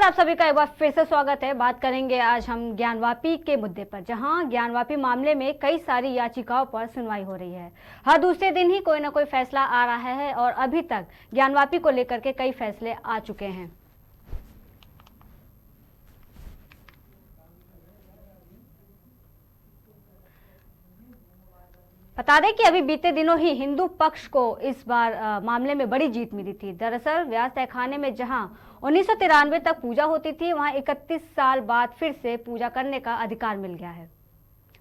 आप सभी का एक बार फिर से स्वागत है। बात करेंगे आज हम ज्ञानवापी के मुद्दे पर, जहां ज्ञानवापी मामले में कई सारी याचिकाओं पर सुनवाई हो रही है। हर दूसरे दिन ही कोई ना कोई फैसला आ रहा है और अभी तक ज्ञानवापी को लेकर के कई फैसले आ चुके हैं। बता दें कि अभी बीते दिनों ही हिंदू पक्ष को इस बार मामले में बड़ी जीत मिली थी। दरअसल व्यास तहखाने में जहां 1993 तक पूजा होती थी, वहां 31 साल बाद फिर से पूजा करने का अधिकार मिल गया है।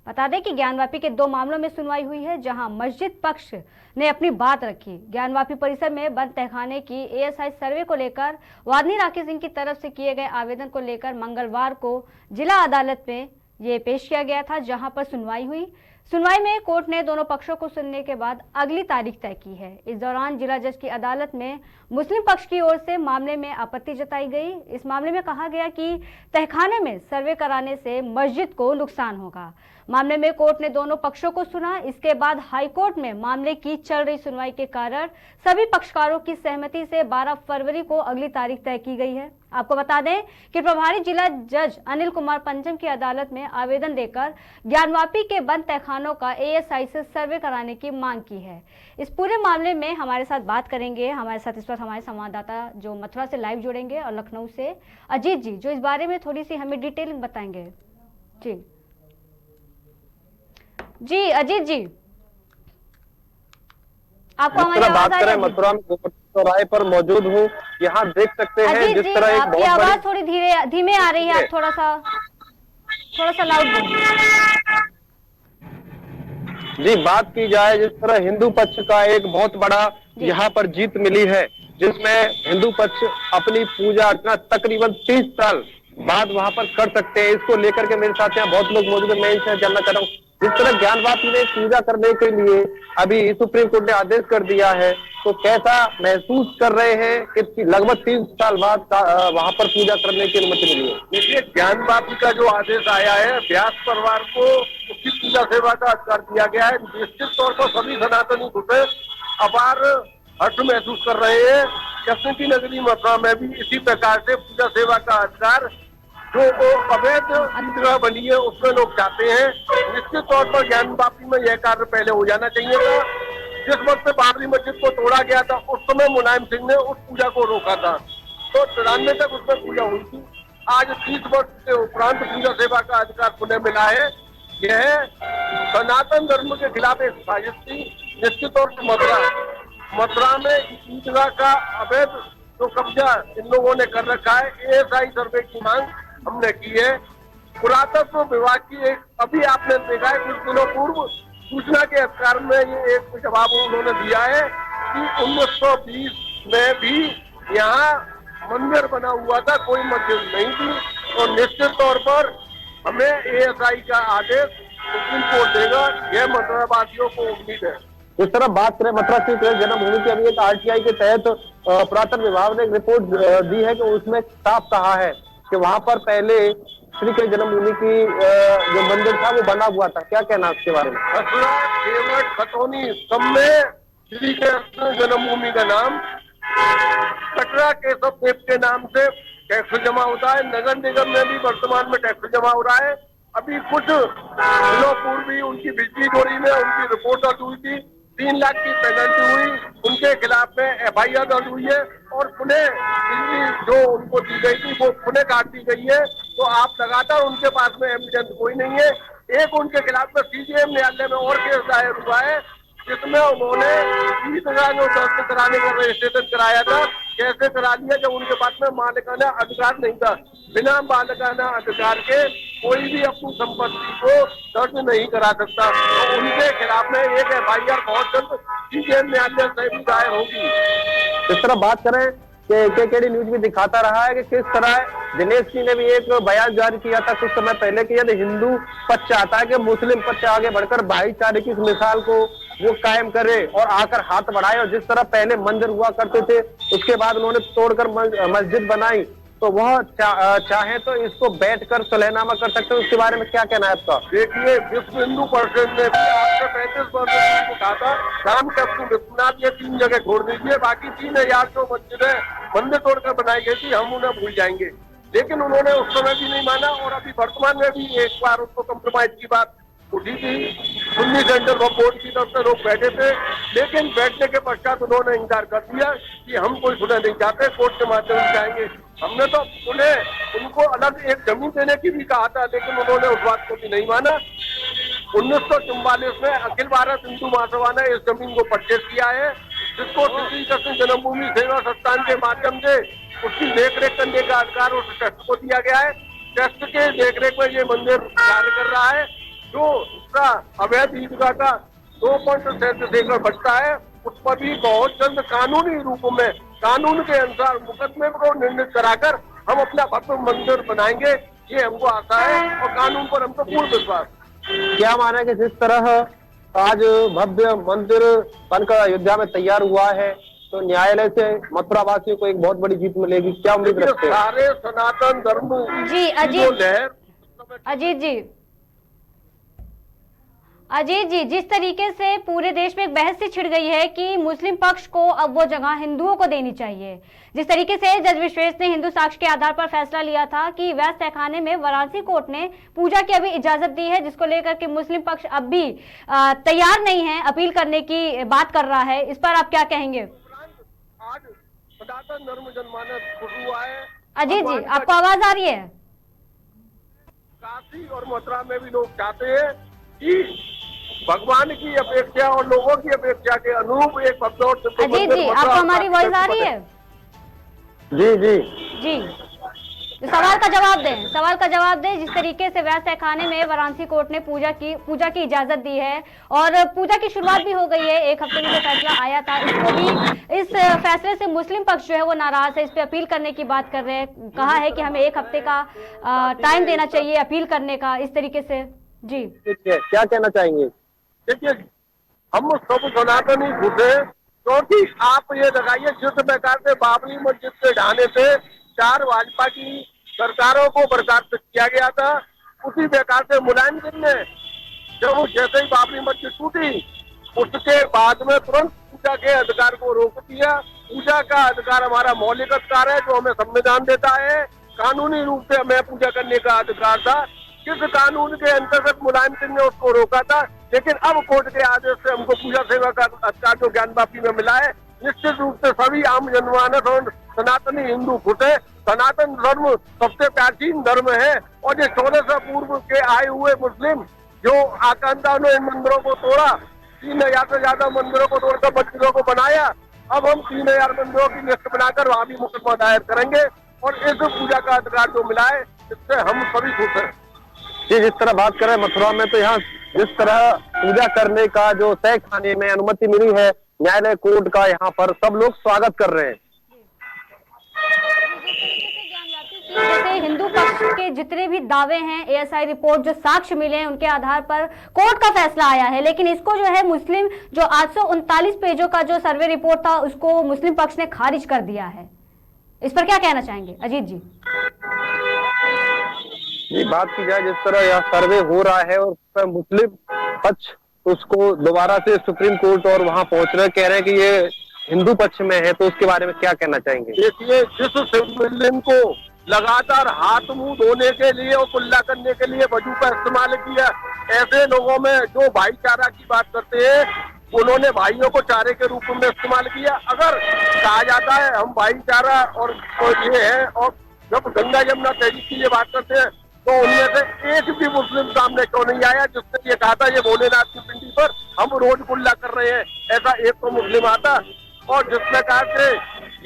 बता दें कि ज्ञानवापी के 2 मामलों में सुनवाई हुई है, जहां मस्जिद पक्ष ने अपनी बात रखी। ज्ञानवापी परिसर में बंद तहखाने की एएसआई सर्वे को लेकर वादनी राकेश सिंह की तरफ से किए गए आवेदन को लेकर मंगलवार को जिला अदालत में ये पेश किया गया था, जहां पर सुनवाई हुई। सुनवाई में कोर्ट ने दोनों पक्षों को सुनने के बाद अगली तारीख तय की है। इस दौरान जिला जज की अदालत में मुस्लिम पक्ष की ओर से मामले में आपत्ति जताई गई। इस मामले में कहा गया कि तहखाने में सर्वे कराने से मस्जिद को नुकसान होगा। मामले में कोर्ट ने दोनों पक्षों को सुना। इसके बाद हाईकोर्ट में मामले की चल रही सुनवाई के कारण सभी पक्षकारों की सहमति से 12 फरवरी को अगली तारीख तय की गई है। आपको बता दें कि प्रभारी जिला जज अनिल कुमार पंचम की अदालत में आवेदन देकर ज्ञानवापी के बंद तहखानों का एएसआई से सर्वे कराने की मांग की है। इस पूरे मामले में हमारे साथ बात करेंगे, हमारे साथ इस वक्त हमारे संवाददाता जो मथुरा से लाइव जुड़ेंगे और लखनऊ से अजीत जी, जो इस बारे में थोड़ी सी हमें डिटेलिंग बताएंगे। जी अजीत जी, आपको हमारी आवाज आ रही है? मथुरा में चौराहे पर मौजूद हूँ। यहाँ देख सकते हैं जिस तरह एक आपकी आवाज थोड़ी धीमे आ रही है। आप थोड़ा सा लाउड बोलिए। जी, बात की जाए जिस तरह हिंदू पक्ष का एक बहुत बड़ा यहाँ पर जीत मिली है, जिसमें हिंदू पक्ष अपनी पूजा अर्चना तकरीबन 30 साल बाद वहां पर कर सकते हैं। इसको लेकर के मेरे साथ यहाँ बहुत लोग मौजूद है। मैं इनसे जानना चाह रहा हूँ, जिस तरह ज्ञानवापी में पूजा करने के लिए अभी सुप्रीम कोर्ट ने आदेश कर दिया है, तो कैसा महसूस कर रहे हैं कि लगभग 3 साल बाद वहां पर पूजा करने की अनुमति मिली है? देखिए, ज्ञानवापी का जो आदेश आया है, व्यास परिवार को उसकी पूजा सेवा का अधिकार दिया गया है। निश्चित तौर पर सभी सनातनी खुद अपार हर्ष महसूस कर रहे हैं। कृष्ण की नगरी मथुरा में भी इसी प्रकार से पूजा सेवा का अधिकार जो अवैध ईदगाह बनी है उसमें लोग चाहते हैं। निश्चित तौर पर ज्ञानवापी में यह कार्य पहले हो जाना चाहिए था। जिस वक्त बाबरी मस्जिद को तोड़ा गया था, उस समय मुलायम सिंह ने उस पूजा को रोका था, तो 93 तक उसमें पूजा हुई थी। आज 30 वर्ष के उपरांत पूजा सेवा का अधिकार पुनः मिला है। यह सनातन धर्म के खिलाफ एक साजिश थी। निश्चित तौर पर मथुरा में ईदगाह का अवैध जो कब्जा इन लोगों ने कर रखा है, एएसआई सर्वे की मांग हमने की है। पुरातत्व विभाग की अभी आपने देखा है कुछ दिनों पूर्व सूचना के अधिकार में ये एक जवाब उन्होंने दिया है कि 1920 में भी यहाँ मंदिर बना हुआ था, कोई मस्जिद नहीं थी। और निश्चित तौर पर हमें एएसआई का आदेश सुप्रीम कोर्ट देगा, यह मथुरा वासियों को उम्मीद है। इस तरह बात करें मथुरा श्री कृष्ण जन्मभूमि की, अभी एक आरटीआई के तहत पुरातत्व विभाग ने एक रिपोर्ट दी है कि उसमें साफ कहा है कि वहां पर पहले श्री कृष्ण जन्मभूमि की जो मंदिर था वो बना हुआ था। क्या कहना उसके बारे में? मथुरा, केवट, खतौनी सब में श्री कृष्ण जन्मभूमि का नाम, कटरा केशव देव के नाम से टैक्स जमा होता है। नगर निगम में भी वर्तमान में टैक्स जमा हो रहा है। अभी कुछ दिनों पूर्व भी उनकी बिजली चोरी में उनकी रिपोर्ट दर्ज हुई थी, 3 लाख की पेनल्टी हुई, उनके खिलाफ में एफआईआर दर्ज हुई है और पुनः बिजली जो उनको दी गई थी वो पुनः काट दी गई है। तो आप लगातार उनके पास में एविडेंस कोई नहीं है। एक उनके खिलाफ में सीजेएम न्यायालय में और केस दायर हुआ है, जिसमें उन्होंने ईदगाह जो दर्ज कराने का रजिस्ट्रेशन कराया था, कैसे करा लिया जब उनके पास में मालिकाना अधिकार नहीं था। बिना मालिकाना अधिकार के कोई भी अपनी संपत्ति को दर्ज नहीं करा सकता। तो उनके खिलाफ में एक एफआईआर बहुत जल्द सीजेएम न्यायालय से भी दायर होगी। इस तरह बात करें कि केकेडी न्यूज भी दिखाता रहा है कि किस तरह दिनेश सिंह ने भी एक बयान जारी किया था कुछ समय पहले कि यदि हिंदू पक्ष चाहता है कि मुस्लिम पक्ष आगे बढ़कर भाईचारे की इस मिसाल को वो कायम करे और आकर हाथ बढ़ाए, और जिस तरह पहले मंदिर हुआ करते थे उसके बाद उन्होंने तोड़कर मस्जिद बनाई, तो वह चाहे तो इसको बैठकर सुलहनामा कर सकते हैं। उसके बारे में क्या कहना है आपका? देखिए, विश्व हिंदू परिषद ने भी आज से 35 वर्ष को कहा था राम कृष्ण विश्वनाथ ये 3 जगह छोड़ दीजिए, बाकी 3000 जो मस्जिद है मंदिर तोड़कर बनाई गई थी हम उन्हें भूल जाएंगे। लेकिन उन्होंने उस समय भी नहीं माना और अभी वर्तमान में भी एक बार उनको कम्प्रोमाइज की बात उठी थी। सुन्नी सेंटर बोर्ड की तरफ से लोग बैठे थे, लेकिन बैठने के पश्चात उन्होंने इंकार कर दिया कि हम कोई सुनना नहीं चाहते, कोर्ट के माध्यम से जाएंगे। हमने तो उनको अलग एक जमीन देने की भी कहा था, लेकिन उन्होंने उस बात को भी नहीं माना। 1944 में अखिल भारत हिंदू महासभा ने इस जमीन को परचेज किया है, जिसको श्री कृष्ण जन्मभूमि सेवा संस्थान के माध्यम से उसकी देखरेख करने का अधिकार उस ट्रस्ट को दिया गया है। ट्रस्ट के देखरेख में ये मंदिर कार्य कर रहा है। जो उसका अवैध ईदगाह का 2.37 एकड़ बचता है, उस पर भी बहुत जल्द कानूनी रूप में, कानून के अनुसार मुकदमे को निर्णित कराकर हम अपना भव्य मंदिर बनाएंगे, ये हमको आशा है और कानून पर हमको पूर्ण विश्वास। क्या माना है कि जिस तरह आज भव्य मंदिर बनकर अयोध्या में तैयार हुआ है, तो न्यायालय से मथुरा वासियों को एक बहुत बड़ी जीत मिलेगी, क्या उम्मीद रखते हैं? सारे सनातन धर्म जी अजीत जी, जिस तरीके से पूरे देश में एक बहस सी छिड़ गई है कि मुस्लिम पक्ष को अब वो जगह हिंदुओं को देनी चाहिए, जिस तरीके से जज विश्वेश ने हिंदू साक्ष्य के आधार पर फैसला लिया था कि व्यास तहखाने में वाराणसी कोर्ट ने पूजा की अभी इजाजत दी है, जिसको लेकर के मुस्लिम पक्ष अब भी तैयार नहीं है, अपील करने की बात कर रहा है, इस पर आप क्या कहेंगे? आज सनातन धर्म जनमानस खुश हुआ है। अजीत जी, आपको आवाज आ रही है? काशी और मथुरा में भी लोग चाहते हैं कि भगवान की अपेक्षा और लोगों की अपेक्षा के अनुरूप एक भव्य और दिव्य अजीत जी, आपको हमारी वॉइस आ रही है? जी जी जी, सवाल का जवाब दें। जिस तरीके से व्यास तहखाने में वाराणसी कोर्ट ने पूजा की इजाजत दी है और पूजा की शुरुआत भी हो गई है, एक हफ्ते में जो फैसला आया था, इसको भी, इस फैसले से मुस्लिम पक्ष जो है वो नाराज है, इस पे अपील करने की बात कर रहे हैं, कहा है कि हमें एक हफ्ते का टाइम देना चाहिए अपील करने का, इस तरीके से। जी, क्या कहना चाहेंगे? देखिए, हम सब सनातनी खुद है, क्योंकि आप ये लगाइए जिस प्रकार से बाबरी मस्जिद के ढाने से 4 भाजपा की सरकारों को बर्खास्त किया गया था, उसी प्रकार से मुलायम सिंह ने जब जैसे ही बाबरी मस्जिद टूटी, उसके बाद में तुरंत पूजा के अधिकार को रोक दिया। पूजा का अधिकार हमारा मौलिक अधिकार है, जो हमें संविधान देता है। कानूनी रूप से हमें पूजा करने का अधिकार था। किस कानून के अंतर्गत मुलायम सिंह ने उसको रोका था, लेकिन अब कोर्ट के आदेश से हमको पूजा सेवा का अधिकार जो ज्ञान वापी में मिला है, निश्चित रूप से सभी आम जनमानस और सनातनी हिंदू खुश है। सनातन धर्म सबसे प्राचीन धर्म है और ये 1400 पूर्व के आए हुए मुस्लिम जो आकांक्षा ने इन मंदिरों को तोड़ा, 3000 से ज्यादा मंदिरों को तोड़कर मस्जिदों को बनाया। अब हम 3000 मंदिरों की लिस्ट बनाकर वहां भी मुकदमा दायर करेंगे और इस पूजा का अधिकार जो मिला है, इससे हम सभी खुश हैं। जी, जिस तरह बात करें मथुरा में, तो यहाँ जिस तरह पूजा करने का जो तहखाने में अनुमति मिली है न्यायालय कोर्ट का, यहाँ पर सब लोग स्वागत कर रहे हैं। जैसे हिंदू पक्ष के जितने भी दावे हैं, एएसआई रिपोर्ट, जो साक्ष्य मिले हैं, उनके आधार पर कोर्ट का फैसला आया है, लेकिन इसको जो है मुस्लिम, जो 839 पेजों का जो सर्वे रिपोर्ट था, उसको मुस्लिम पक्ष ने खारिज कर दिया है। इस पर क्या कहना चाहेंगे अजीत जी? ये बात की जाए, जिस तरह यह सर्वे हो रहा है और मुस्लिम पक्ष उसको दोबारा से सुप्रीम कोर्ट और वहां पहुंच रहे, कह रहे हैं कि ये हिंदू पक्ष में है, तो उसके बारे में क्या कहना चाहेंगे? देखिए, जिस शिवलिंग को लगातार हाथ मुंह धोने के लिए और कुल्ला करने के लिए वजू का इस्तेमाल किया, ऐसे लोगों में जो भाईचारा की बात करते हैं, उन्होंने भाइयों को चारे के रूप में इस्तेमाल किया। अगर कहा जाता है हम भाईचारा और तो ये है, और जब गंगा यमुना तहजीब की ये बात करते हैं, तो उनमें से एक भी मुस्लिम सामने क्यों नहीं आया जिसने ये कहा था ये भोलेनाथ की पिंडी पर हम रोज कुल्ला कर रहे हैं? ऐसा एक तो मुस्लिम आता। और जिस प्रकार से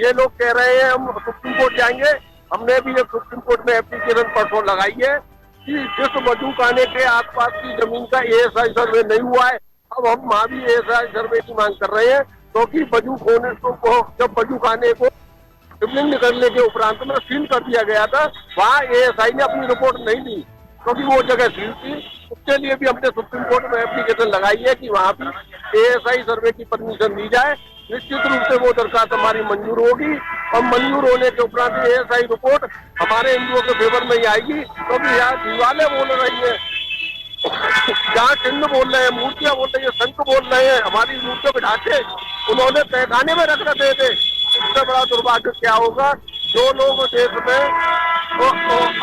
ये लोग कह रहे हैं हम सुप्रीम कोर्ट जाएंगे, हमने भी ये सुप्रीम कोर्ट में एप्लीकेशन परसों लगाई है कि जिस वजू खाने के आसपास की जमीन का एएसआई सर्वे नहीं हुआ है, अब हम वहां भी एएसआई सर्वे की मांग कर रहे हैं, क्योंकि वजू खोने को, जब वजू खाने को शिवलिंग निकलने के उपरांत में सील कर दिया गया था, वहाँ एएसआई ने अपनी रिपोर्ट नहीं दी, क्योंकि वो जगह सील थी। उसके लिए भी हमने सुप्रीम कोर्ट में एप्लीकेशन लगाई है कि वहाँ भी एएसआई सर्वे की परमिशन दी जाए। निश्चित रूप से वो दरखास्त हमारी मंजूर होगी और मंजूर होने के उपरांत एएसआई रिपोर्ट हमारे हिंदुओं के फेवर में ही आएगी, क्योंकि यहाँ दीवारें बोल रही है, जहाँ चिन्ह बोल रहे हैं, मूर्तियां बोल रही है, शंख बोल रहे हैं, हमारी मूर्तियों के ढांचे उन्होंने तहखाने में रख रखे थे। इससे बड़ा दुर्भाग्य क्या होगा जो लोग देश में तो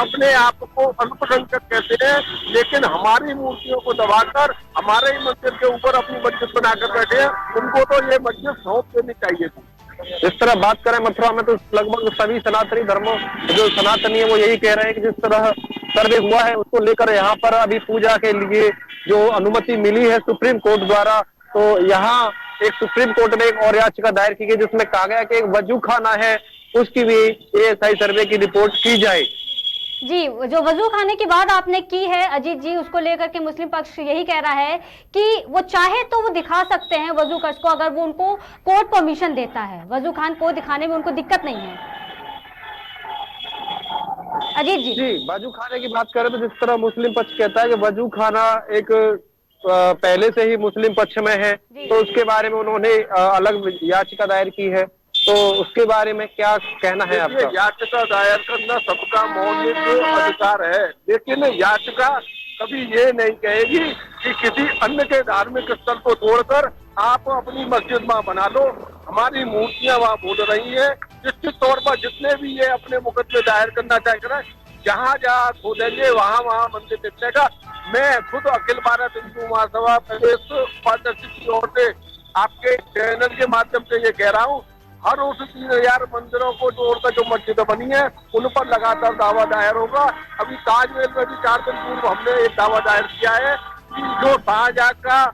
अपने आप को अल्पसंख्यक कहते हैं, लेकिन हमारी मूर्तियों को दबाकर हमारे ही मंदिर के ऊपर अपनी मस्जिद बनाकर बैठे हैं, उनको तो ये मस्जिद सौंप देनी चाहिए थी। जिस तरह बात करें मथुरा में तो लगभग सभी सनातनी धर्मों जो सनातनी है वो यही कह रहे हैं कि जिस तरह सर्वे हुआ है उसको लेकर यहाँ पर अभी पूजा के लिए जो अनुमति मिली है सुप्रीम कोर्ट द्वारा, तो यहाँ एक सुप्रीम कोर्ट ने एक और याचिका दायर की गई जिसमें कहा गया कि एक वजू खाना है उसकी भी एएसआई सर्वे की रिपोर्ट की जाए। जी, जो वजू खाने की बात आपने की है अजीत जी, उसको लेकर के मुस्लिम पक्ष यही कह रहा है कि वो चाहे तो वो दिखा सकते हैं वजू कक्ष को, अगर वो उनको कोर्ट परमिशन देता है। वजू खान को दिखाने में उनको दिक्कत नहीं है। अजीत जी जी, वजू खाने की बात करें तो जिस तरह मुस्लिम पक्ष कहता है कि वजू खाना एक पहले से ही मुस्लिम पक्ष में है, तो उसके बारे में उन्होंने अलग याचिका दायर की है, तो उसके बारे में क्या कहना है आपका? याचिका दायर करना सबका मौलिक अधिकार है, लेकिन याचिका कभी ये नहीं कहेगी कि किसी अन्य के धार्मिक स्थल को तोड़कर आप अपनी मस्जिद वहां बना लो। हमारी मूर्तियां वहां बोल रही हैं, निश्चित तौर पर जितने भी ये अपने मुकदमे दायर करना चाहेंगे, जहाँ जहाँ खोदेंगे वहाँ वहाँ मंदिर दिखेगा। मैं खुद अखिल भारत हिंदू महासभा प्रदेश पार्टनरशिप की ओर से आपके चैनल के माध्यम से ये कह रहा हूँ, हर उस 3000 मंदिरों को जोड़कर जो मस्जिद बनी है उन पर लगातार दावा दायर होगा। अभी ताजमहल में भी 4 दिन पूर्व हमने एक दावा दायर किया है कि जो शाहजहां का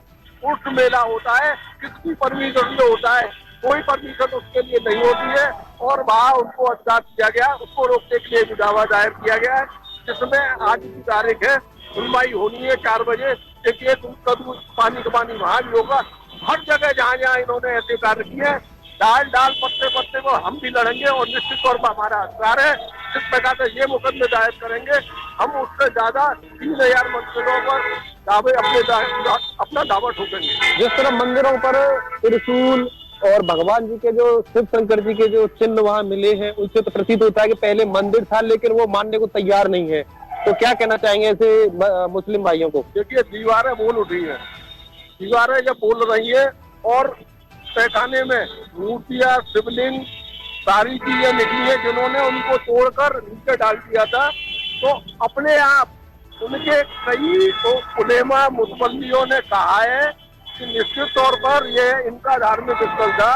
उर्स मेला होता है किसकी परमिशन से होता है, कोई परमिशन उसके लिए नहीं होती है और वहाँ उनको अधिकार दिया गया, उसको रोकने के लिए भी दावा दायर किया गया है, जिसमें आज की तारीख है सुनवाई होनी है 4 बजे। एक कदम पानी का पानी वहां भी होगा। हर जगह जहाँ जहाँ इन्होंने ऐसे कार्य किए हैं, डाल पत्ते पत्ते को हम भी लड़ेंगे और निश्चित तौर पर हमारा अधिकार है। जिस प्रकार से ये मुकदमे दायर करेंगे, हम उससे ज्यादा 3000 मंदिरों पर अपना दावा ठोकेंगे। जिस तरह मंदिरों पर त्रिशूल और भगवान जी के जो शिव शंकर जी के जो चिन्ह वहां मिले हैं, उनसे तो प्रतीत होता है कि पहले मंदिर था, लेकिन वो मानने को तैयार नहीं है। तो क्या कहना चाहेंगे ऐसे मुस्लिम भाइयों को? देखिए, दीवारें बोल उठी है, दीवारें जब बोल रही है और तहखाने में मूर्तियां, शिवलिंग, सारी चीजें निकली है जिन्होंने उनको तोड़कर नीचे डाल दिया था, तो अपने आप उनके कई उलेमा मुतवल्लियों ने कहा है कि निश्चित तौर पर ये इनका धार्मिक स्थल था,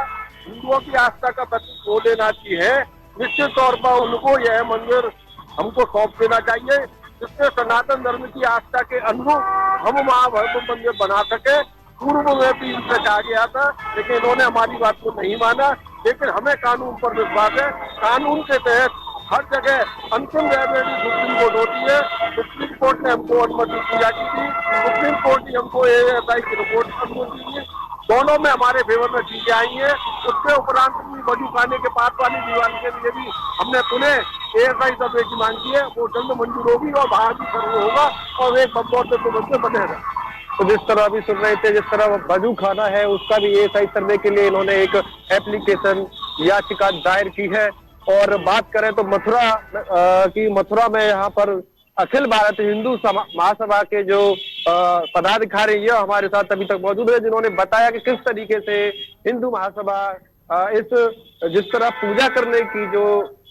हिंदुओं की आस्था का प्रतीक हो देना चाहिए। निश्चित तौर पर उनको यह मंदिर हमको सौंप देना चाहिए, जिससे सनातन धर्म की आस्था के अनुरूप हम वहाँ भव्य मंदिर बना सके। पूर्व में भी इनसे कहा गया था, लेकिन इन्होंने हमारी बात को नहीं माना। लेकिन हमें कानून पर विश्वास है, कानून के तहत हर जगह अंतिम रेमेडी सुप्रीम कोर्ट होती है। सुप्रीम कोर्ट ने हमको अनुमति दिया की थी, सुप्रीम कोर्ट ने हमको एएसआई की रिपोर्ट अनुमति दी, दोनों में हमारे फेवर में चीजें आई हैं। उसके उपरांत भी वजू खाने के पास वाली दीवार के लिए भी हमने पुनः एएसआई सर्वे की मांग की है, वो जल्द मंजूर होगी और बाहर भी सर्वे होगा और एक बंदोबस्त बनेगा। तो जिस तरह अभी सुन रहे थे, जिस तरह वजू खाना है उसका भी एएसआई सर्वे के लिए इन्होंने एक एप्लीकेशन याचिका दायर की है। और बात करें तो मथुरा में यहाँ पर अखिल भारत हिंदू महासभा के जो पदाधिकारी ये हमारे साथ अभी तक मौजूद है, जिन्होंने बताया कि किस तरीके से हिंदू महासभा जिस तरह पूजा करने की जो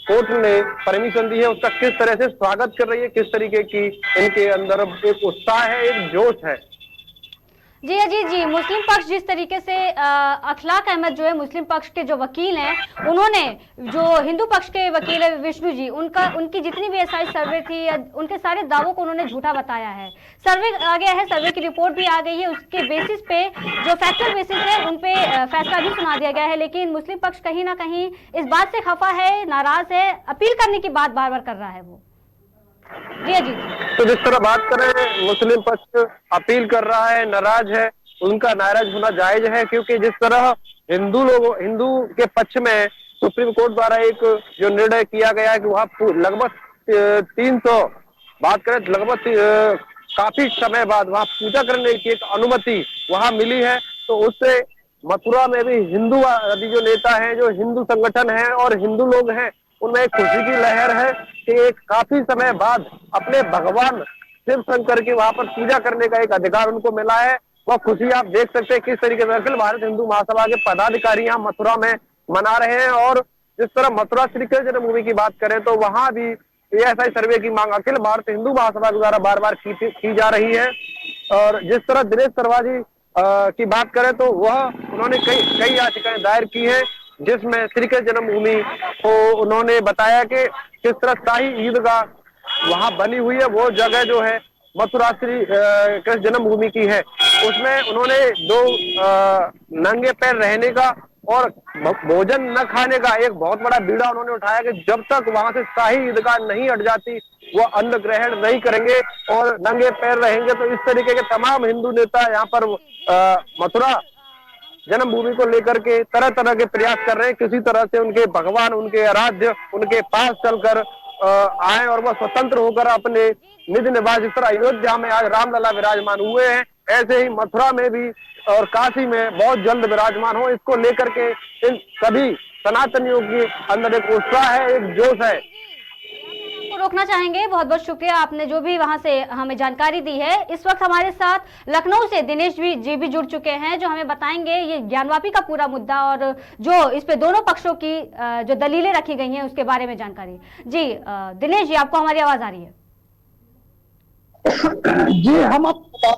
कोर्ट ने परमिशन दी है उसका किस तरह से स्वागत कर रही है, किस तरीके की इनके अंदर एक उत्साह है, एक जोश है। जी अजीत जी, मुस्लिम पक्ष जिस तरीके से अखलाक अहमद जो है मुस्लिम पक्ष के जो वकील हैं, उन्होंने जो हिंदू पक्ष के वकील है विष्णु जी, उनकी जितनी भी एएसआई सर्वे थी उनके सारे दावों को उन्होंने झूठा बताया है। सर्वे आ गया है, सर्वे की रिपोर्ट भी आ गई है, उसके बेसिस पे जो फैक्चुअल बेसिस है उन पे फैसला भी सुना दिया गया है। लेकिन मुस्लिम पक्ष कहीं ना कहीं इस बात से खफा है, नाराज है, अपील करने की बात बार बार कर रहा है वो। जी जी, तो जिस तरह बात करें मुस्लिम पक्ष अपील कर रहा है, नाराज है, उनका नाराज होना जायज है, क्योंकि जिस तरह हिंदू के पक्ष में सुप्रीम कोर्ट द्वारा एक जो निर्णय किया गया है कि वहाँ लगभग 300 बात करें लगभग काफी समय बाद वहाँ पूजा करने की एक अनुमति वहाँ मिली है, तो उससे मथुरा में भी हिंदू जो नेता हैं, जो हिंदू संगठन है और हिंदू लोग हैं, उनमें एक खुशी की लहर है कि एक काफी समय बाद अपने भगवान शिव शंकर की वहां पर पूजा करने का एक अधिकार उनको मिला है। वह खुशी आप देख सकते हैं किस तरीके से अखिल भारत हिंदू महासभा के पदाधिकारी यहाँ मथुरा में मना रहे हैं और जिस तरह मथुरा श्री कृष्ण जन्मभूमि की बात करें तो वहां भी ASI सर्वे की मांग अखिल भारतीय हिंदू महासभा के द्वारा बार बार की जा रही है। और जिस तरह दिनेश सरवाजी की बात करें तो उन्होंने कई याचिकाएं दायर की है, जिसमें श्री कृष्ण जन्मभूमि को उन्होंने बताया कि किस तरह शाही ईदगाह वहां बनी हुई है, वो जगह जो है मथुरा श्री कृष्ण जन्मभूमि की है। उसमें उन्होंने दो नंगे पैर रहने का और भोजन न खाने का एक बहुत बड़ा बीड़ा उन्होंने उठाया कि जब तक वहां से शाही ईदगाह नहीं हट जाती वो अन्न ग्रहण नहीं करेंगे और नंगे पैर रहेंगे। तो इस तरीके के तमाम हिंदू नेता यहाँ पर मथुरा जन्मभूमि को लेकर के तरह तरह के प्रयास कर रहे हैं, किसी तरह से उनके भगवान, उनके आराध्य उनके पास चलकर आए और वह स्वतंत्र होकर अपने निज निवास, जिस तरह अयोध्या में आज रामलला विराजमान हुए हैं, ऐसे ही मथुरा में भी और काशी में बहुत जल्द विराजमान हो। इसको लेकर के इन सभी सनातनियों के अंदर एक उत्साह है, एक जोश है। को रोकना चाहेंगे। बहुत बहुत शुक्रिया, आपने जो भी वहां से हमें जानकारी दी है। इस वक्त हमारे साथ लखनऊ से दिनेश जी भी जुड़ चुके हैं, जो हमें बताएंगे ये ज्ञानवापी का पूरा मुद्दा और जो इस पे दोनों पक्षों की जो दलीलें रखी गई हैं उसके बारे में जानकारी। जी दिनेश जी, आपको हमारी आवाज आ रही है? जी, हम आपको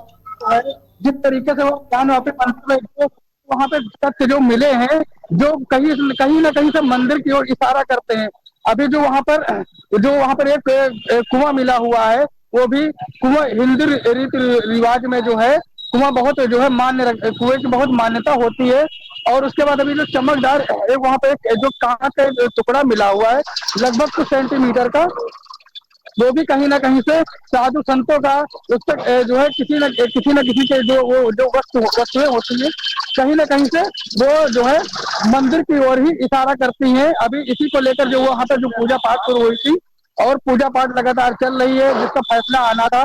जिस तरीके से वो ज्ञानवापी मंत्र वहां पे तथ्य जो मिले हैं, जो कहीं ना कहीं से मंदिर की ओर इशारा करते हैं। अभी जो वहां पर एक कुआं मिला हुआ है, वो भी कुआं हिंदू रीति रिवाज में जो है कुआं बहुत जो है कुएं की बहुत मान्यता होती है। और उसके बाद अभी जो चमकदार एक वहां पे एक जो कांच का टुकड़ा मिला हुआ है लगभग कुछ सेंटीमीटर का, वो भी कहीं ना कहीं से साधु संतों का उस तक जो है किसी न किसी के जो वस्तुएं होती है, कहीं ना कहीं से वो जो है मंदिर की ओर ही इशारा करती हैं। अभी इसी को लेकर जो वहां पर जो पूजा पाठ शुरू हुई थी और पूजा पाठ लगातार चल रही है, जिसका फैसला आना था,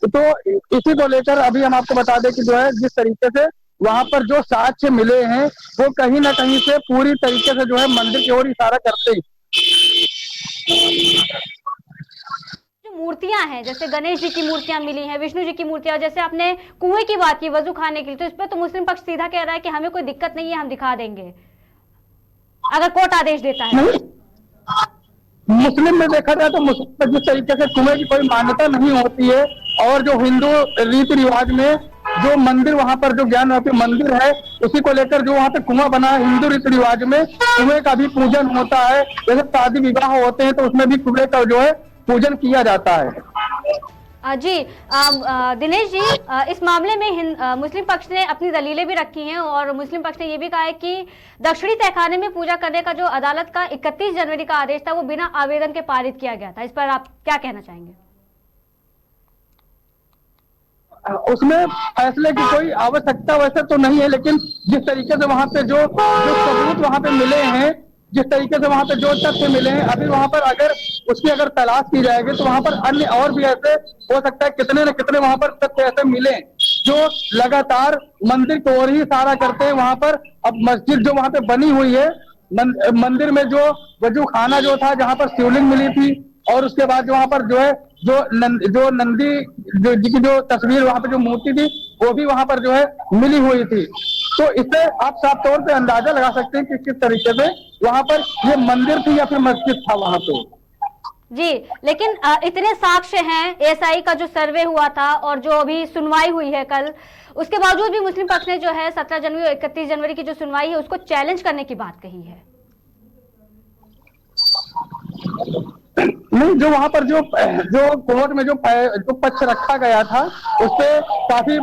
तो इसी को लेकर अभी हम आपको बता दें कि जो है जिस तरीके से वहां पर जो साक्ष्य मिले हैं वो कहीं ना कहीं से पूरी तरीके से जो है मंदिर की ओर इशारा करते हैं। मूर्तियां हैं, जैसे गणेश जी की मूर्तियां मिली हैं, विष्णु जी की मूर्तियां, जैसे आपने कुएं की बात की वजू खाने के लिए, तो इस पर तो मुस्लिम पक्ष सीधा कह रहा है कि हमें कोई दिक्कत नहीं है, हम दिखा देंगे अगर कोर्ट आदेश देता है। मुस्लिम में देखा जाए तो मुस्लिम में जिस तरीके से कुएं की कोई मान्यता नहीं होती है, और जो हिंदू रीति रिवाज में जो मंदिर वहां पर जो ज्ञानवापी मंदिर है उसी को लेकर जो वहां पे कुआं बना है, हिंदू रीति रिवाज में कुएं का भी पूजन होता है। जैसे शादी विवाह होते हैं तो उसमें भी कुएं का जो है पूजन किया जाता है। जी दिनेश जी, इस मामले में मुस्लिम पक्ष ने अपनी दलीलें भी रखी हैं और मुस्लिम पक्ष ने यह भी कहा है कि दक्षिणी तहखाने में पूजा करने का जो अदालत का 31 जनवरी का आदेश था वो बिना आवेदन के पारित किया गया था। इस पर आप क्या कहना चाहेंगे? उसमें फैसले की कोई आवश्यकता वैसे तो नहीं है, लेकिन जिस तरीके से वहां पे जो सबूत वहां पे मिले हैं, जिस तरीके से वहां पे जो तथ्य मिले हैं, अभी वहां पर अगर तलाश की जाएगी तो वहां पर अन्य और भी ऐसे हो सकता है कितने न कितने वहां पर तथ्य ऐसे मिले जो लगातार मंदिर की ओर ही इशारा करते हैं। वहां पर अब मस्जिद जो वहां पे बनी हुई है, मंदिर में जो वजू खाना जो था, जहां पर शिवलिंग मिली थी, और उसके बाद वहां पर जो है जो नंदी जी की जो तस्वीर वहां पे जो मूर्ति थी वो भी वहां पर जो है मिली हुई थी। तो इससे आप साफ तौर पे अंदाजा लगा सकते हैं कि किस तरीके से वहां पर ये मंदिर थी या फिर मस्जिद था वहां पे। जी, लेकिन इतने साक्ष्य हैं, एएसआई का जो सर्वे हुआ था और जो अभी सुनवाई हुई है कल, उसके बावजूद भी मुस्लिम पक्ष ने जो है 17 जनवरी और 31 जनवरी की जो सुनवाई है उसको चैलेंज करने की बात कही है। नहीं, जो वहां पर जो कोर्ट में जो पक्ष रखा गया था उस पर काफी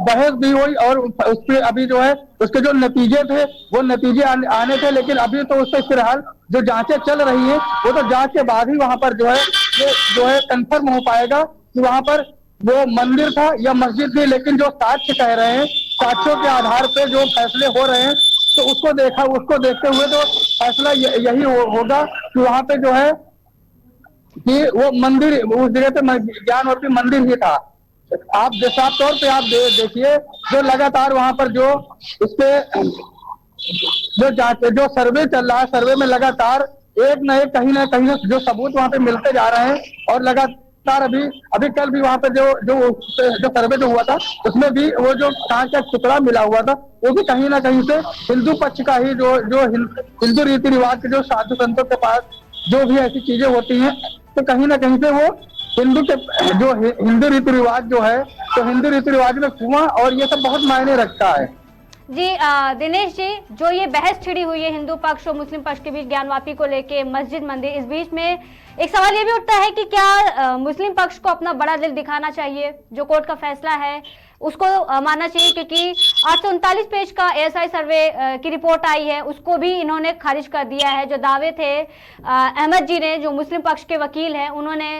बहस भी हुई और उस पर अभी जो है उसके जो नतीजे थे वो नतीजे आने थे, लेकिन अभी तो उस पर फिलहाल जो जांचें चल रही हैं वो तो जांच के बाद ही वहां पर जो है कंफर्म हो पाएगा कि वहां पर वो मंदिर था या मस्जिद थी। लेकिन जो साक्ष्य कह रहे हैं, साक्ष्यों के आधार पर जो फैसले हो रहे हैं, तो उसको देखते हुए तो फैसला यही होगा कि वहां पे जो है कि वो मंदिर उस जगह पे ज्ञानवापी मंदिर ही था। आप साफ तौर पे आप देखिए जो लगातार वहां पर जो उसके जो सर्वे चल रहा है, सर्वे में लगातार एक न एक कहीं ना कहीं जो सबूत वहां पे मिलते जा रहे हैं और लगातार अभी कल भी वहां पे जो सर्वे जो हुआ था, उसमें भी वो जो कांच का टुकड़ा मिला हुआ था, वो भी कहीं ना कहीं से हिंदू पक्ष का ही जो हिंदू रीति रिवाज के जो साधु संतों के पास जो भी ऐसी चीजें होती हैं, तो कहीं ना कहीं से वो हिंदू के जो हिंदू रीति रिवाज जो है, तो हिंदू रीति रिवाज में कुआं और ये सब बहुत मायने रखता है। जी दिनेश जी, जो ये बहस छिड़ी हुई है हिंदू पक्ष और मुस्लिम पक्ष के बीच ज्ञानवापी को लेके, मस्जिद मंदिर, इस बीच में एक सवाल ये भी उठता है कि क्या मुस्लिम पक्ष को अपना बड़ा दिल दिखाना चाहिए, जो कोर्ट का फैसला है उसको मानना चाहिए, क्योंकि 839 पेज का एएसआई सर्वे की रिपोर्ट आई है, उसको भी इन्होंने खारिज कर दिया है। जो दावे थे अहमद जी ने, जो मुस्लिम पक्ष के वकील हैं, उन्होंने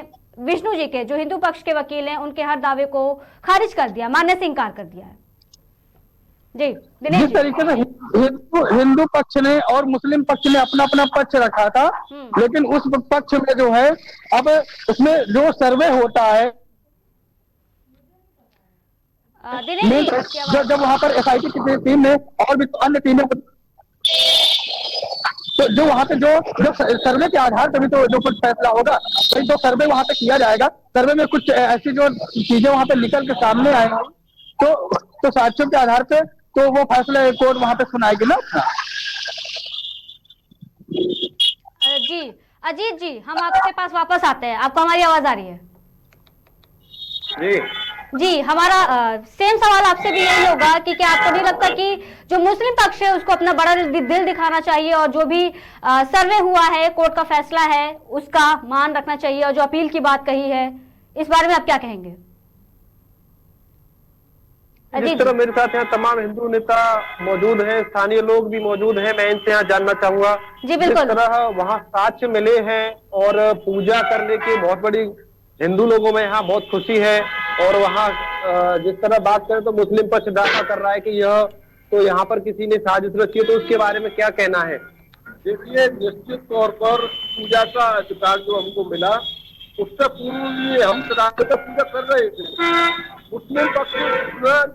विष्णु जी के जो हिंदू पक्ष के वकील हैं, उनके हर दावे को खारिज कर दिया, मानने से इनकार कर दिया है। जी दिनेश, जिस तरीके से हिंदू पक्ष ने और मुस्लिम पक्ष ने अपना अपना पक्ष रखा था, लेकिन उस पक्ष में जो है अब उसमें जो सर्वे होता है, जब वहां पर एसआईटी की टीम ने और भी अन्य टीमों को, तो जो वहां पे जो सर्वे के आधार पर भी तो जो कुछ फैसला होगा, तो जो सर्वे वहां पे किया जाएगा, सर्वे में कुछ ऐसी जो चीजें वहां पे निकल के सामने आएंगी, तो साक्ष्यों के आधार पे तो वो फैसला कोर्ट वहां पे सुनाएगी ना। जी अजीत जी, हम आपके पास वापस आते हैं, आपको हमारी आवाज आ रही है? जी हमारा सेम सवाल आपसे भी यही होगा कि क्या आपको नहीं लगता कि जो मुस्लिम पक्ष है उसको अपना बड़ा दिल दिखाना चाहिए, और जो भी सर्वे हुआ है, कोर्ट का फैसला है, उसका मान रखना चाहिए, और जो अपील की बात कही है, इस बारे में आप क्या कहेंगे? जिस तरह मेरे साथ यहाँ तमाम हिंदू नेता मौजूद हैं, स्थानीय लोग भी मौजूद हैं, मैं इनसे यहाँ जानना चाहूंगा जी बिल्कुल। जिस तरह वहाँ साक्ष्य मिले हैं और पूजा करने की बहुत बड़ी हिंदू लोगों में यहाँ बहुत खुशी है, और वहाँ जिस तरह बात करें तो मुस्लिम पक्ष दावा कर रहा है कि यह तो यहाँ पर किसी ने साजिश रची है, तो उसके बारे में क्या कहना है? देखिए, निश्चित तौर पर पूजा का अधिकार जो हमको मिला, उससे पूर्व हम सदाकत पूजा कर रहे थे। मुस्लिम पक्ष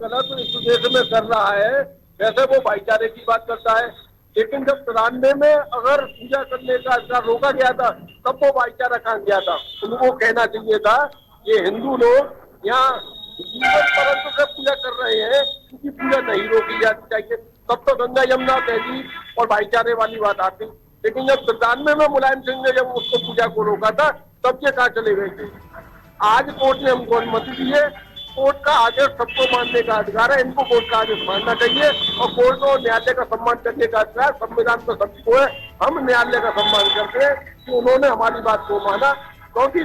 गलत इस देश में कर रहा है, वैसे वो भाईचारे की बात करता है, लेकिन जब 93 में अगर पूजा करने का अधिकार रोका गया था, तब वो भाईचारा कहाँ गया था? उनको कहना चाहिए था ये हिंदू लोग यहाँ परंतु से पूजा कर रहे हैं, उनकी पूजा नहीं रोकी जानी चाहिए, तब तो गंगा यमुना तहजीब और भाईचारे वाली बात आती। लेकिन जब 93 में मुलायम सिंह ने जब उसको पूजा को रोका था, तब ये कहाँ चले गए थे? आज कोर्ट ने हमको अनुमति दी है, कोर्ट का आदेश सबको मानने का अधिकार है, इनको कोर्ट का आदेश मानना चाहिए, और कोर्ट को न्यायालय का सम्मान करने का अधिकार संविधान तो सबको है। हम न्यायालय का सम्मान करते हैं कि उन्होंने हमारी बात को माना, क्योंकि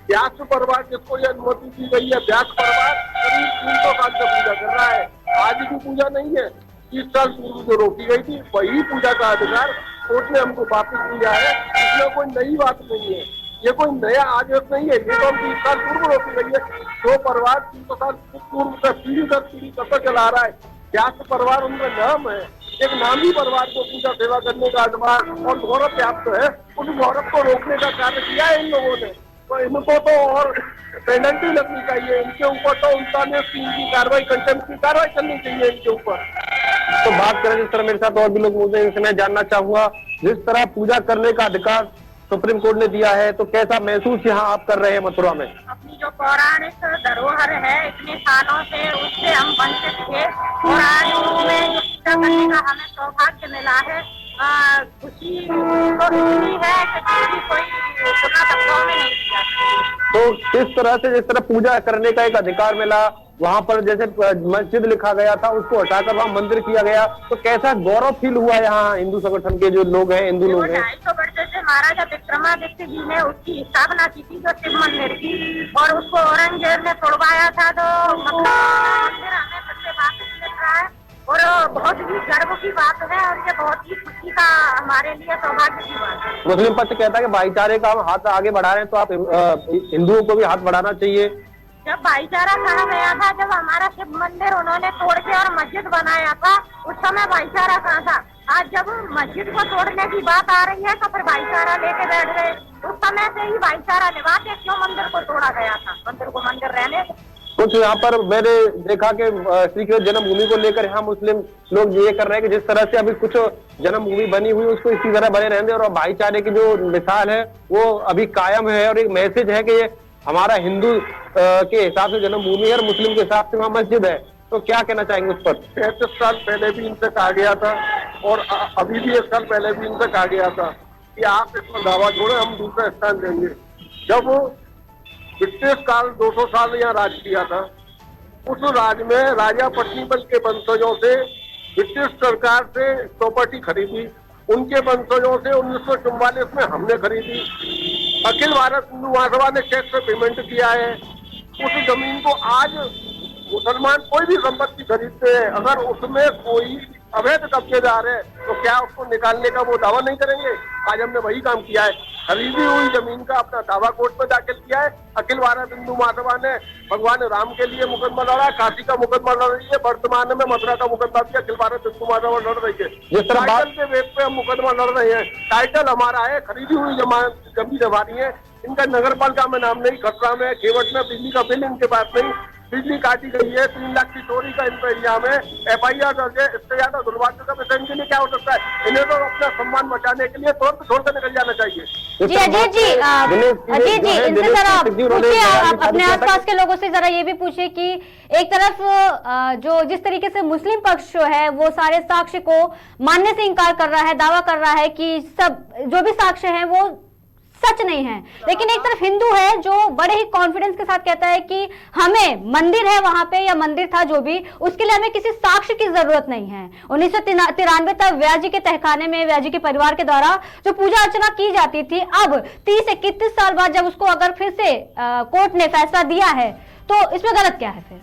व्यास परिवार जिसको ये अनुमति दी गई है, व्यास परिवार करीब 300 साल से पूजा कर रहा है, आज की पूजा नहीं है, 30 साल पूर्व जो रोकी गई थी वही पूजा का अधिकार कोर्ट ने हमको वापस दिया है। इसमें कोई नई बात नहीं है, ये कोई नया आदेश नहीं है, ये तो हम 30 साल पूर्व रोकी गई है। जो परिवार 300 साल पूर्व से पीढ़ी दर पीढ़ी कब चला रहा है, व्यास परिवार उनका नाम है, एक नामी परिवार को पूजा सेवा करने का अधिकार और गौरव प्राप्त है, उस गौरव को रोकने का कार्य किया है इन लोगों ने, तो इनको तो और पेनल्टी लगनी चाहिए, इनके ऊपर तो 39(3) की कार्रवाई, कंटेम्प्ट की कार्रवाई करनी चाहिए इनके ऊपर। तो बात करें जिस तरह मेरे साथ और भी लोग मौजूद हैं, इनसे मैं जानना चाहूंगा, जिस तरह पूजा करने का अधिकार सुप्रीम कोर्ट ने दिया है, तो कैसा महसूस यहाँ आप कर रहे हैं मथुरा में? अपनी जो पौराणिक धरोहर है, इतने सालों से उससे हम वंचित थे, और आज उसमें जो पूजा करने का हमें सौभाग्य मिला है, खुशी तो इतनी है कि कोई पूरा शब्दों में नहीं किया। तो किस तरह से, जिस तरह पूजा करने का एक अधिकार मिला, वहां पर जैसे मस्जिद लिखा गया था उसको हटाकर वहां मंदिर किया गया, तो कैसा गौरव फील हुआ यहाँ हिंदू संगठन के जो लोग हैं, हिंदू लोग हैं? 250 वर्ष से महाराजा विक्रमादित्य जी ने उसकी स्थापना की थी, जो शिव मंदिर की, और उसको औरंगजेब ने तोड़वाया था, तो मंदिर हमें फिर से वापस मिल रहा है, और बहुत ही गर्व की बात है, और ये बहुत ही खुशी का हमारे लिए सौभाग्य की बात है। मुस्लिम पक्ष कहता है कि भाईचारे का हम हाथ आगे बढ़ा रहे हैं, तो आप हिंदुओं को भी हाथ बढ़ाना चाहिए। जब भाईचारा कहा गया था, जब हमारा शिव मंदिर उन्होंने तोड़ के और मस्जिद बनाया था, उस समय भाईचारा कहाँ था? आज जब मस्जिद को तोड़ने की बात आ रही है, तो फिर भाईचारा लेके बैठ गए। उस समय से ही भाईचारा निभा के क्यों मंदिर को तोड़ा गया था? मंदिर को मंदिर रहने। कुछ यहाँ पर मैंने देखा कि श्री कृष्ण जन्मभूमि को लेकर यहाँ मुस्लिम लोग ये कर रहे हैं कि जिस तरह से अभी कुछ जन्मभूमि बनी हुई उसको इसी तरह बने रहने, और भाईचारे की जो मिसाल है वो अभी कायम है, और एक मैसेज है कि ये हमारा हिंदू के हिसाब से जन्मभूमि है और मुस्लिम के हिसाब से वहाँ मस्जिद है, तो क्या कहना चाहेंगे उस पर? 35 साल पहले भी इनसे कहा गया था और अभी भी 1 साल पहले भी इनसे कहा गया था कि आप इस पर दावा छोड़े, हम दूसरा स्थान देंगे। जब ब्रिटिश काल 200 साल यहाँ राज किया था, उस राज में राजा पट्टीपल के वंशजों से ब्रिटिश सरकार से प्रॉपर्टी खरीदी, उनके वंशजों से 1944 में हमने खरीदी। अखिल भारत हिंदू महासभा ने चेक से पेमेंट किया है। उस जमीन को आज मुसलमान कोई भी संपत्ति खरीदते हैं, अगर उसमें कोई अवैध कब्जेदार है तो क्या उसको निकालने का वो दावा नहीं करेंगे? आज हमने वही काम किया है, खरीदी हुई जमीन का अपना दावा कोर्ट में दाखिल किया है। अखिल भारत हिंदू महासभा ने भगवान राम के लिए मुकदमा लड़ा, काशी का मुकदमा लड़ रही है, वर्तमान में मथुरा का मुकदमा भी अखिल भारत हिंदू महासभा लड़ रही है। जिस तरह टाइटल के बेस पे हम मुकदमा लड़ रहे हैं, टाइटल हमारा है, खरीदी हुई जमीन हमारी है, इनका नगर पालिका में नाम नहीं, खतरा में, केवट में, बिजली का बिल इनके पास नहीं, बिजली काटी गई है, 3 लाख की चोरी का इनके एरिया में FIR दर्ज है। इससे ज्यादा दुर्भाग्य का विषय इनके लिए क्या हो सकता है? इन्हें तो अपना सम्मान बचाने के लिए तुरंत छोड़कर निकल जाना चाहिए। जी अजीत जी, अजीत जी, इनसे जरा पूछिए, आप अपने आसपास के लोगों से जरा ये भी पूछिए कि एक तरफ जो जिस तरीके से मुस्लिम पक्ष जो है वो सारे साक्ष्य को मानने से इनकार कर रहा है, दावा कर रहा है कि सब जो भी साक्ष्य है वो सच नहीं है, लेकिन एक तरफ हिंदू है जो बड़े ही कॉन्फिडेंस के साथ कहता है कि हमें मंदिर है वहां पे या मंदिर था जो भी, उसके लिए हमें किसी साक्ष्य की जरूरत नहीं है। 1993 तक व्यास जी के तहखाने में व्यास जी के परिवार के द्वारा जो पूजा अर्चना की जाती थी, अब 30-31 साल बाद जब उसको अगर फिर से कोर्ट ने फैसला दिया है तो इसमें गलत क्या है? फिर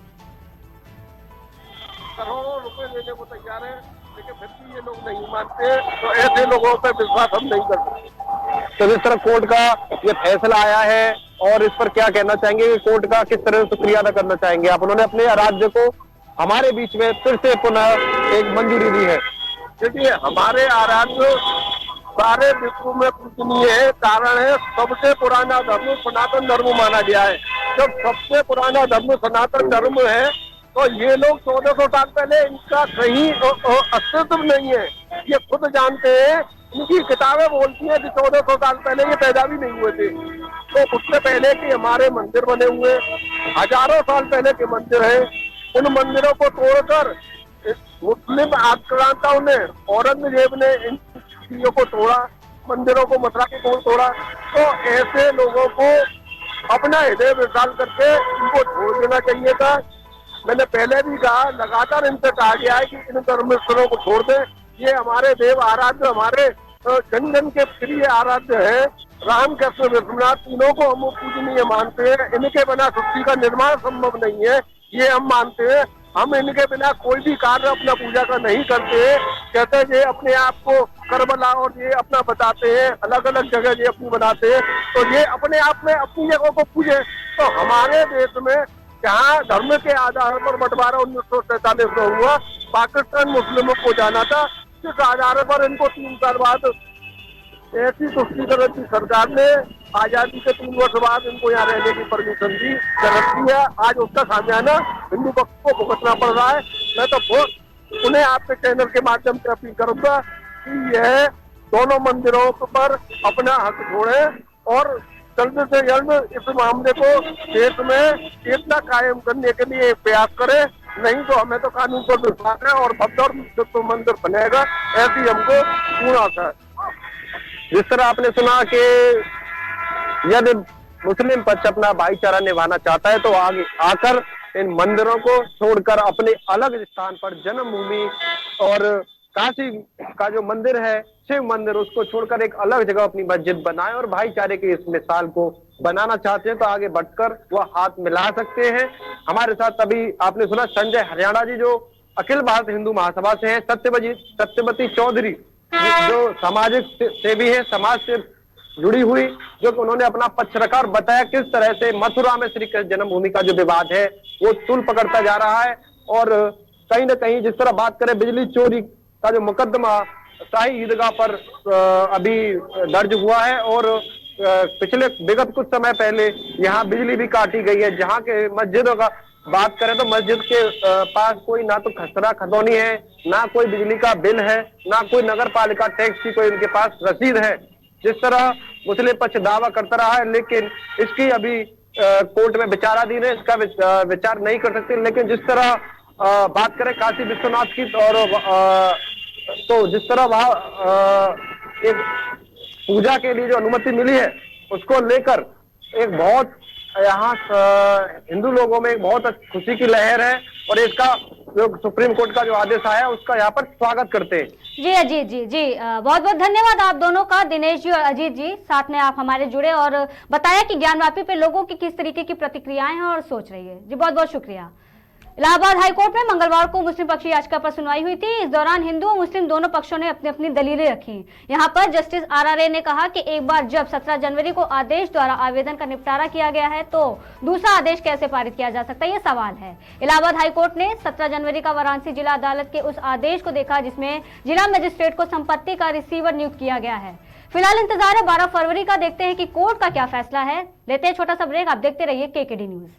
करोड़ों रुपए देने को तैयार है, लेकिन फिर भी ये लोग नहीं मानते, तो ऐसे लोगों पर विश्वास हम नहीं कर सकते। तो जिस तरह कोर्ट का ये फैसला आया है और इस पर क्या कहना चाहेंगे, कोर्ट का किस तरह से शुक्रिया अदा करना चाहेंगे आप? उन्होंने अपने राज्य को हमारे बीच में फिर से पुनः एक मंजूरी दी है। देखिए, हमारे आराध्य सारे विश्व में पूजनीय है, कारण है सबसे पुराना धर्म सनातन धर्म माना गया है। जब सबसे पुराना धर्म सनातन धर्म है तो ये लोग 1400 साल पहले इनका कहीं अस्तित्व नहीं है, ये खुद जानते हैं। इनकी किताबें बोलती हैं कि 1400 साल पहले ये पैदा भी नहीं हुए थे। तो उससे पहले के हमारे मंदिर बने हुए, हजारों साल पहले के मंदिर हैं। उन मंदिरों को तोड़कर मुस्लिम आक्रांताओं ने, औरंगजेब ने इन चीजों को तोड़ा, मंदिरों को मथुरा के तोड़ा। तो ऐसे लोगों को अपना हृदय विशाल करके इनको छोड़ देना चाहिए था। मैंने पहले भी कहा, लगातार इनसे कहा गया है कि इन धर्मस्थलों को छोड़ दें। ये हमारे देव आराध्य, हमारे जन जन के प्रिय आराध्य है। राम कृष्ण विश्वनाथ तीनों को हम पूजनीय मानते हैं। इनके बिना सृष्टि का निर्माण संभव नहीं है, ये हम मानते हैं। हम इनके बिना कोई भी कार्य अपना पूजा का नहीं करते हैं। कहते हैं ये अपने आप को करबला और ये अपना बताते हैं, अलग अलग जगह ये अपनी बनाते हैं, तो ये अपने आप में अपनी जगह को पूजे। तो हमारे देश में जहाँ धर्म के आधार पर बंटवारा 1947 में हुआ, पाकिस्तान मुस्लिमों को जाना था, जिस आधार पर इनको 3 साल बाद ऐसी तुष्टिकरण की सरकार ने आजादी के 3 वर्ष बाद इनको यहाँ रहने की परमिशन दी, गलत दिया। आज उसका सामयाना हिंदू पक्ष को भुगतना पड़ रहा है। मैं तो उन्हें आपके चैनल के माध्यम से अपील करूंगा कि यह दोनों मंदिरों पर अपना हक छोड़े और जल्द से जल्द इस मामले को देश में एकता कायम करने के लिए प्रयास करें। नहीं तो हमें तो कानून पर विश्वास है और भव्य मंदिर बनेगा, ऐसी हमको पूर्ण आशा है। जिस तरह आपने सुना कि यदि मुस्लिम पक्ष अपना भाईचारा निभाना चाहता है तो आगे आकर इन मंदिरों को छोड़कर अपने अलग स्थान पर जन्मभूमि और काशी का जो मंदिर है, शिव मंदिर, उसको छोड़कर एक अलग जगह अपनी मस्जिद बनाए और भाईचारे की इस मिसाल को बनाना चाहते हैं तो आगे बढ़कर वह हाथ मिला सकते हैं। हमारे साथ अभी आपने सुना संजय हरियाणा जी जो अखिल भारत हिंदू महासभा से हैं, सत्यवती चौधरी जो सामाजिक सेवी है, समाज से जुड़ी हुई, जो कि उन्होंने अपना पक्ष रखा और बताया किस तरह से मथुरा में श्री कृष्ण जन्मभूमि का जो विवाद है वो तूल पकड़ता जा रहा है। और कहीं ना कहीं जिस तरह बात करें बिजली चोरी का जो मुकदमा शाही ईदगाह पर अभी दर्ज हुआ है और पिछले विगत कुछ समय पहले यहाँ बिजली भी काटी गई है। जहाँ के मस्जिदों का बात करें तो मस्जिद के पास कोई ना तो खसरा खतौनी है, ना कोई बिजली का बिल है, ना कोई नगर पालिका टैक्स की कोई उनके पास रसीद है। जिस तरह मुस्लिम पक्ष दावा करता रहा है, लेकिन इसकी अभी कोर्ट में विचाराधीन है, इसका विचार नहीं कर सकते। लेकिन जिस तरह बात करें काशी विश्वनाथ की और तो जिस तरह वहां एक पूजा के लिए जो अनुमति मिली है उसको लेकर एक बहुत यहाँ हिंदू लोगों में एक बहुत खुशी की लहर है और इसका जो सुप्रीम कोर्ट का जो आदेश आया है उसका यहाँ पर स्वागत करते हैं। जी अजीत जी बहुत बहुत धन्यवाद आप दोनों का, दिनेश जी और अजीत जी, साथ में आप हमारे जुड़े और बताया कि ज्ञानवापी पे लोगों की किस तरीके की प्रतिक्रियाएं हैं और सोच रही है। जी बहुत बहुत शुक्रिया। इलाहाबाद हाईकोर्ट में मंगलवार को मुस्लिम पक्षी याचिका पर सुनवाई हुई थी। इस दौरान हिंदू और मुस्लिम दोनों पक्षों ने अपनी अपनी दलीलें रखी। यहां पर जस्टिस RRA ने कहा कि एक बार जब 17 जनवरी को आदेश द्वारा आवेदन का निपटारा किया गया है तो दूसरा आदेश कैसे पारित किया जा सकता है, ये सवाल है। इलाहाबाद हाईकोर्ट ने 17 जनवरी का वाराणसी जिला अदालत के उस आदेश को देखा जिसमें जिला मजिस्ट्रेट को संपत्ति का रिसीवर नियुक्त किया गया है। फिलहाल इंतजार है 12 फरवरी का, देखते हैं कि कोर्ट का क्या फैसला है। लेते हैं छोटा सा ब्रेक, आप देखते रहिए KKD न्यूज।